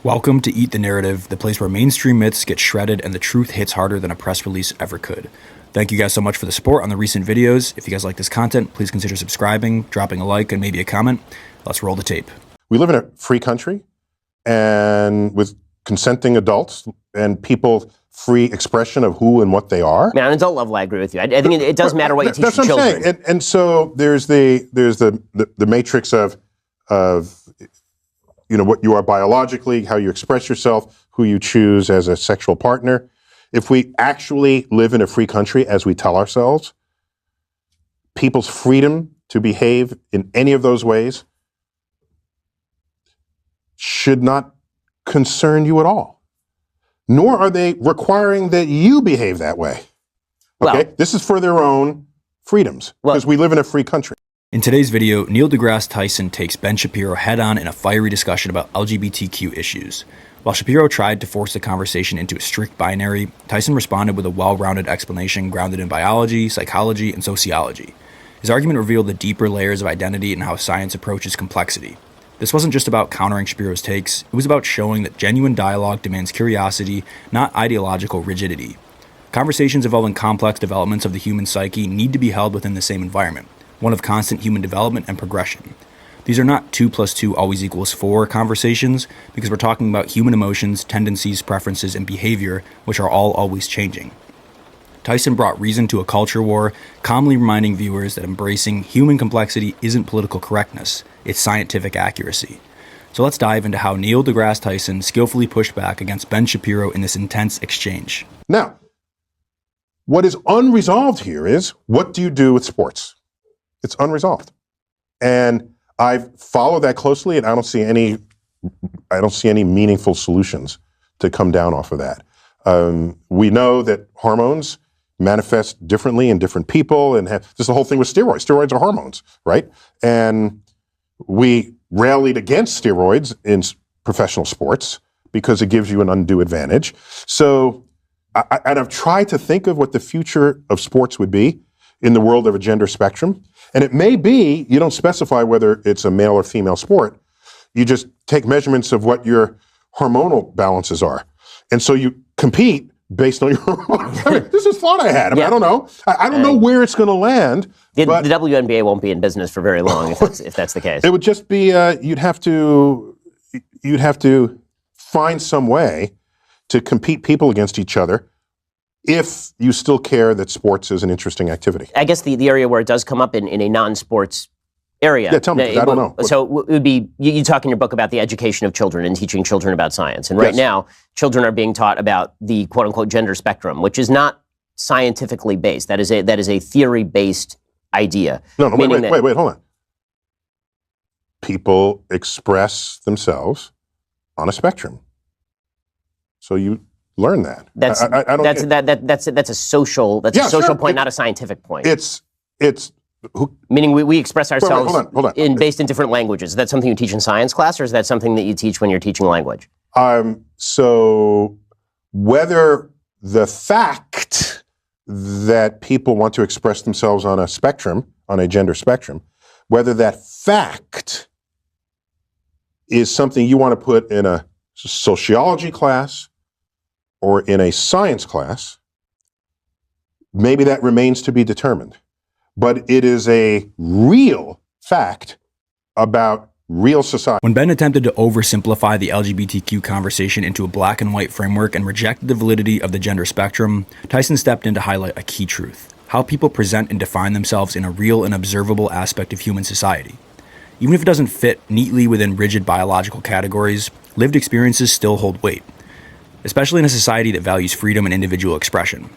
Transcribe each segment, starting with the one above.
Welcome to Eat the Narrative, the place where mainstream myths get shredded and the truth hits harder than a press release ever could. Thank you guys so much for the support on the recent videos. If you guys like this content, please consider subscribing, dropping a like, and maybe a comment. Let's roll the tape. We live in a free country and with consenting adults and people free expression of who and what they are. Man, on adult level, I agree with you. I think it does matter what you teach That's what children. I'm saying. And so there's the matrix of what you are biologically, how you express yourself, who you choose as a sexual partner. If we actually live in a free country, as we tell ourselves, people's freedom to behave in any of those ways should not concern you at all. Nor are they requiring that you behave that way. Okay? Well, this is for their own freedoms, because we live in a free country. In today's video, Neil deGrasse Tyson takes Ben Shapiro head-on in a fiery discussion about LGBTQ issues. While Shapiro tried to force the conversation into a strict binary, Tyson responded with a well-rounded explanation grounded in biology, psychology, and sociology. His argument revealed the deeper layers of identity and how science approaches complexity. This wasn't just about countering Shapiro's takes, it was about showing that genuine dialogue demands curiosity, not ideological rigidity. Conversations involving complex developments of the human psyche need to be held within the same environment, one of constant human development and progression. These are not 2 + 2 always equals 4 conversations, because we're talking about human emotions, tendencies, preferences, and behavior, which are all always changing. Tyson brought reason to a culture war, calmly reminding viewers that embracing human complexity isn't political correctness, it's scientific accuracy. So let's dive into how Neil deGrasse Tyson skillfully pushed back against Ben Shapiro in this intense exchange. Now, what is unresolved here is, what do you do with sports? It's unresolved. And I've followed that closely, and I don't see any meaningful solutions to come down off of that. We know that hormones manifest differently in different people, and just the whole thing with steroids. Steroids are hormones, right? And we rallied against steroids in professional sports because it gives you an undue advantage. So, and I've tried to think of what the future of sports would be in the world of a gender spectrum. And it may be, you don't specify whether it's a male or female sport. You just take measurements of what your hormonal balances are. And so you compete based on your hormones. I mean, this is thought I had. I don't know. I don't know where it's going to land. The WNBA won't be in business for very long if that's the case. It would just be, you'd have to find some way to compete people against each other if you still care that sports is an interesting activity. I guess the area where it does come up in a non-sports area. Yeah, tell me, I don't know. So it would be, you talk in your book about the education of children and teaching children about science. And right now, children are being taught about the quote-unquote gender spectrum, which is not scientifically based. That is a theory-based idea. No, wait, hold on. People express themselves on a spectrum. So you learn that. That's a social point, not a scientific point. It's meaning we express ourselves hold on. Based in different languages. Is that something you teach in science class, or is that something that you teach when you're teaching language? So whether the fact that people want to express themselves on a spectrum, on a gender spectrum, whether that fact is something you want to put in a sociology class or in a science class, maybe that remains to be determined. But it is a real fact about real society. When Ben attempted to oversimplify the LGBTQ conversation into a black and white framework and rejected the validity of the gender spectrum, Tyson stepped in to highlight a key truth: how people present and define themselves in a real and observable aspect of human society. Even if it doesn't fit neatly within rigid biological categories, lived experiences still hold weight, especially in a society that values freedom and individual expression.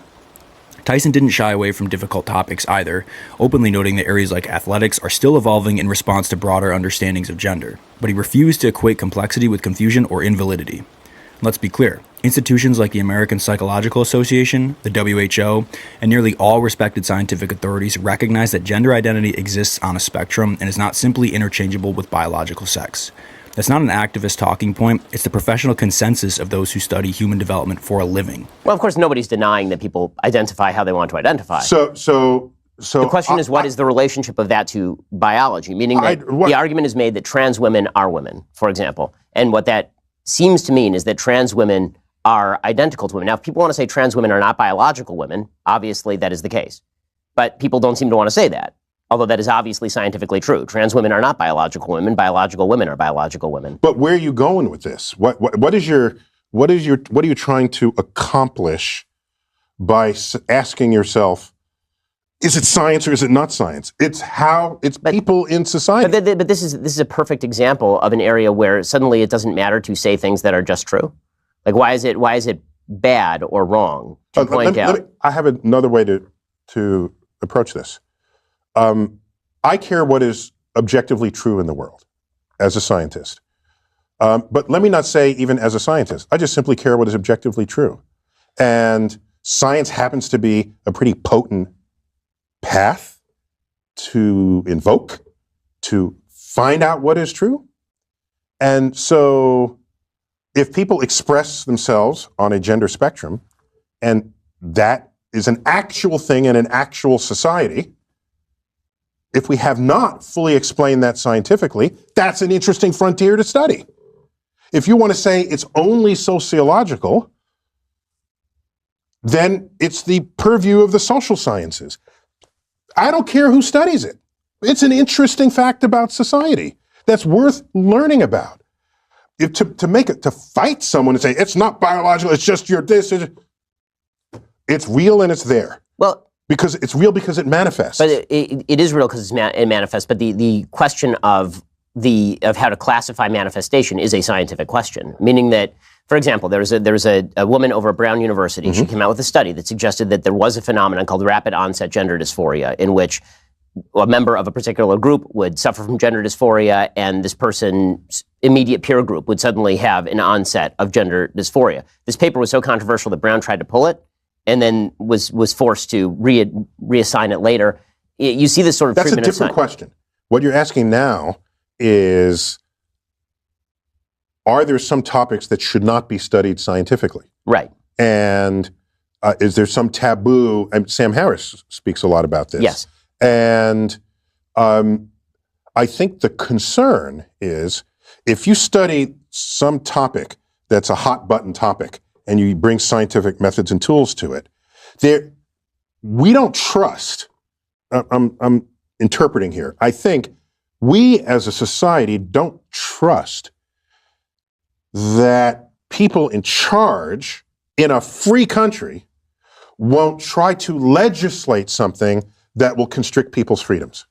Tyson didn't shy away from difficult topics either, openly noting that areas like athletics are still evolving in response to broader understandings of gender, but he refused to equate complexity with confusion or invalidity. Let's be clear, institutions like the American Psychological Association, the WHO, and nearly all respected scientific authorities recognize that gender identity exists on a spectrum and is not simply interchangeable with biological sex. That's not an activist talking point, it's the professional consensus of those who study human development for a living. Well, of course, nobody's denying that people identify how they want to identify. So the question is, what is the relationship of that to biology? Meaning that the argument is made that trans women are women, for example. And what that seems to mean is that trans women are identical to women. Now, if people want to say trans women are not biological women, obviously that is the case. But people don't seem to want to say that, although that is obviously scientifically true. Trans women are not biological women. Biological women are biological women. But where are you going with this? What are you trying to accomplish by asking yourself, is it science or is it not science? It's people in society. But this is a perfect example of an area where suddenly it doesn't matter to say things that are just true. Like, why is it bad or wrong to point out? I have another way to approach this. I care what is objectively true in the world as a scientist. But let me not say even as a scientist. I just simply care what is objectively true. And science happens to be a pretty potent path to invoke, to find out what is true. And so if people express themselves on a gender spectrum, and that is an actual thing in an actual society, if we have not fully explained that scientifically, that's an interesting frontier to study. If you want to say it's only sociological, then it's the purview of the social sciences. I don't care who studies it. It's an interesting fact about society that's worth learning about. To fight someone and say, it's not biological, it's just your this, it's real and it's there. Well, because it's real because it manifests. But it is real because it manifests. But the question of how to classify manifestation is a scientific question, meaning that, for example, there was a woman over at Brown University. Mm-hmm. She came out with a study that suggested that there was a phenomenon called rapid onset gender dysphoria, in which a member of a particular group would suffer from gender dysphoria, and this person's immediate peer group would suddenly have an onset of gender dysphoria. This paper was so controversial that Brown tried to pull it, and then was forced to reassign it later. You see this sort of treatment. That's a different question. What you're asking now is, are there some topics that should not be studied scientifically? Right. And is there some taboo? And Sam Harris speaks a lot about this. Yes. And I think the concern is, if you study some topic that's a hot button topic and you bring scientific methods and tools to it, we don't trust, I'm interpreting here, I think we as a society don't trust that people in charge in a free country won't try to legislate something that will constrict people's freedoms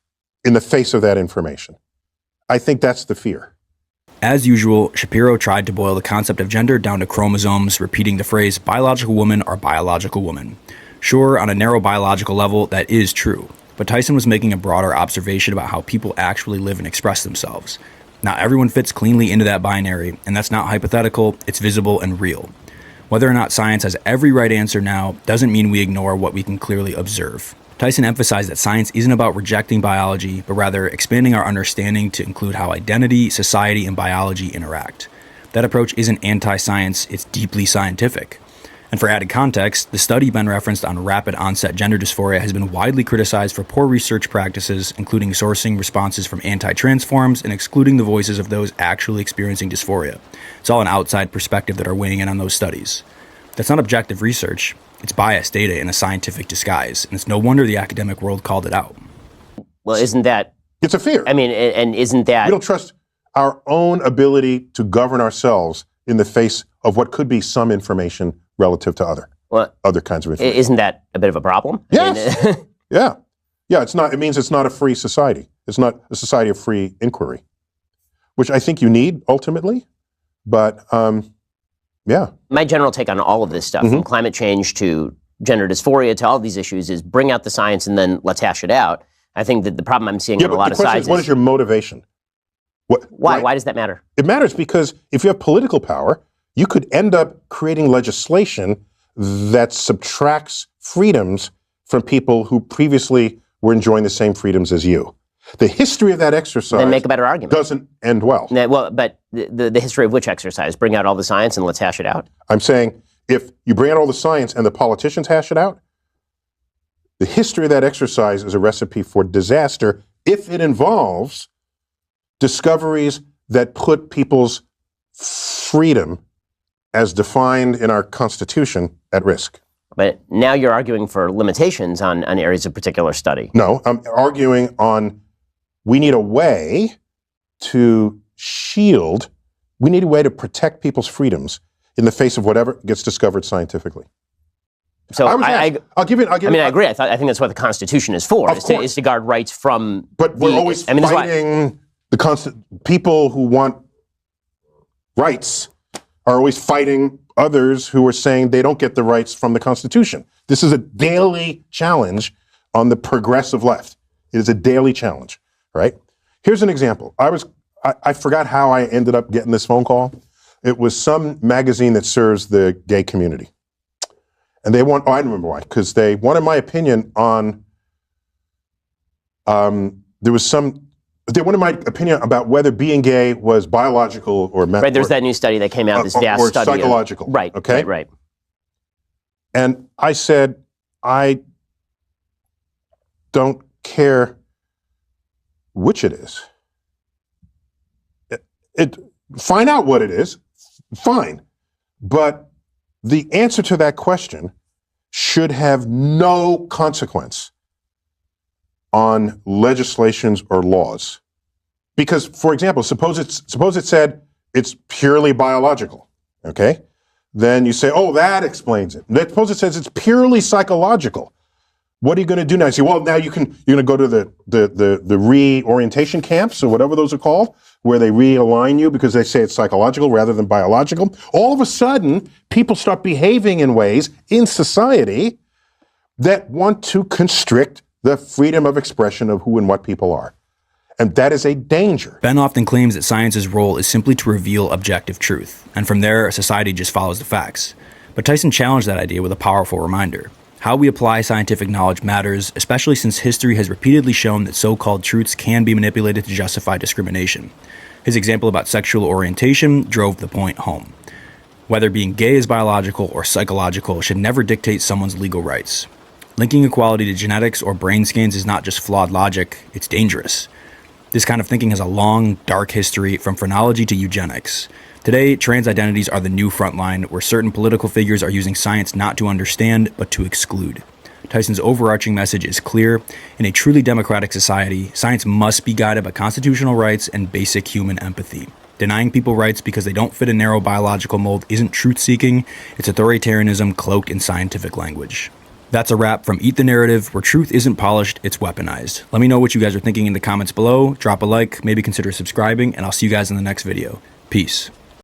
in the face of that information. I think that's the fear. As usual, Shapiro tried to boil the concept of gender down to chromosomes, repeating the phrase, biological women are biological women. Sure, on a narrow biological level, that is true. But Tyson was making a broader observation about how people actually live and express themselves. Not everyone fits cleanly into that binary, and that's not hypothetical, it's visible and real. Whether or not science has every right answer now doesn't mean we ignore what we can clearly observe. Tyson emphasized that science isn't about rejecting biology, but rather expanding our understanding to include how identity, society, and biology interact. That approach isn't anti-science, it's deeply scientific. And for added context, the study Ben referenced on rapid onset gender dysphoria has been widely criticized for poor research practices, including sourcing responses from anti-trans forums and excluding the voices of those actually experiencing dysphoria. It's all an outside perspective that are weighing in on those studies. That's not objective research. It's biased data in a scientific disguise, and it's no wonder the academic world called it out. Well, isn't that... It's a fear. I mean, and isn't that... We don't trust our own ability to govern ourselves in the face of what could be some information relative to other kinds of information. Isn't that a bit of a problem? Yes. Yeah. It's not. It means it's not a free society. It's not a society of free inquiry, which I think you need ultimately. But yeah. My general take on all of this stuff, from climate change to gender dysphoria to all of these issues, is bring out the science and then let's hash it out. I think that the problem I'm seeing on a lot of sides is, what is your motivation? Why? Right? Why does that matter? It matters because if you have political power, you could end up creating legislation that subtracts freedoms from people who previously were enjoying the same freedoms as you. The history of that exercise then make a better argument. Doesn't end well. Well, but the history of which exercise? Bring out all the science and let's hash it out? I'm saying if you bring out all the science and the politicians hash it out, the history of that exercise is a recipe for disaster if it involves discoveries that put people's freedom as defined in our Constitution at risk. But now you're arguing for limitations on areas of particular study. No, I'm arguing on we need a way to shield, we need a way to protect people's freedoms in the face of whatever gets discovered scientifically. So I agree. I think that's what the Constitution is for, is to guard rights from. But we're always fighting people who want rights are always fighting others who are saying they don't get the rights from the Constitution. This is a daily challenge on the progressive left. It is a daily challenge, right? Here's an example. I forgot how I ended up getting this phone call. It was some magazine that serves the gay community. And I don't remember why, because they wanted my opinion on, they wanted my opinion about whether being gay was biological or mental. Right, there's that new study that came out, this vast study. Or psychological. Right, okay? Right. And I said, I don't care which it is. Find out what it is, fine. But the answer to that question should have no consequence on legislations or laws. Because, for example, suppose it said it's purely biological, okay? Then you say, oh, that explains it. Suppose it says it's purely psychological. What are you going to do now? You say, well, now you're going to go to the reorientation camps or whatever those are called, where they realign you because they say it's psychological rather than biological. All of a sudden, people start behaving in ways in society that want to constrict the freedom of expression of who and what people are. And that is a danger. Ben often claims that science's role is simply to reveal objective truth, and from there, society just follows the facts. But Tyson challenged that idea with a powerful reminder. How we apply scientific knowledge matters, especially since history has repeatedly shown that so-called truths can be manipulated to justify discrimination. His example about sexual orientation drove the point home. Whether being gay is biological or psychological should never dictate someone's legal rights. Linking equality to genetics or brain scans is not just flawed logic, it's dangerous. This kind of thinking has a long, dark history from phrenology to eugenics. Today, trans identities are the new front line, where certain political figures are using science not to understand, but to exclude. Tyson's overarching message is clear. In a truly democratic society, science must be guided by constitutional rights and basic human empathy. Denying people rights because they don't fit a narrow biological mold isn't truth-seeking, it's authoritarianism cloaked in scientific language. That's a wrap from Eat the Narrative, where truth isn't polished, it's weaponized. Let me know what you guys are thinking in the comments below, drop a like, maybe consider subscribing, and I'll see you guys in the next video. Peace.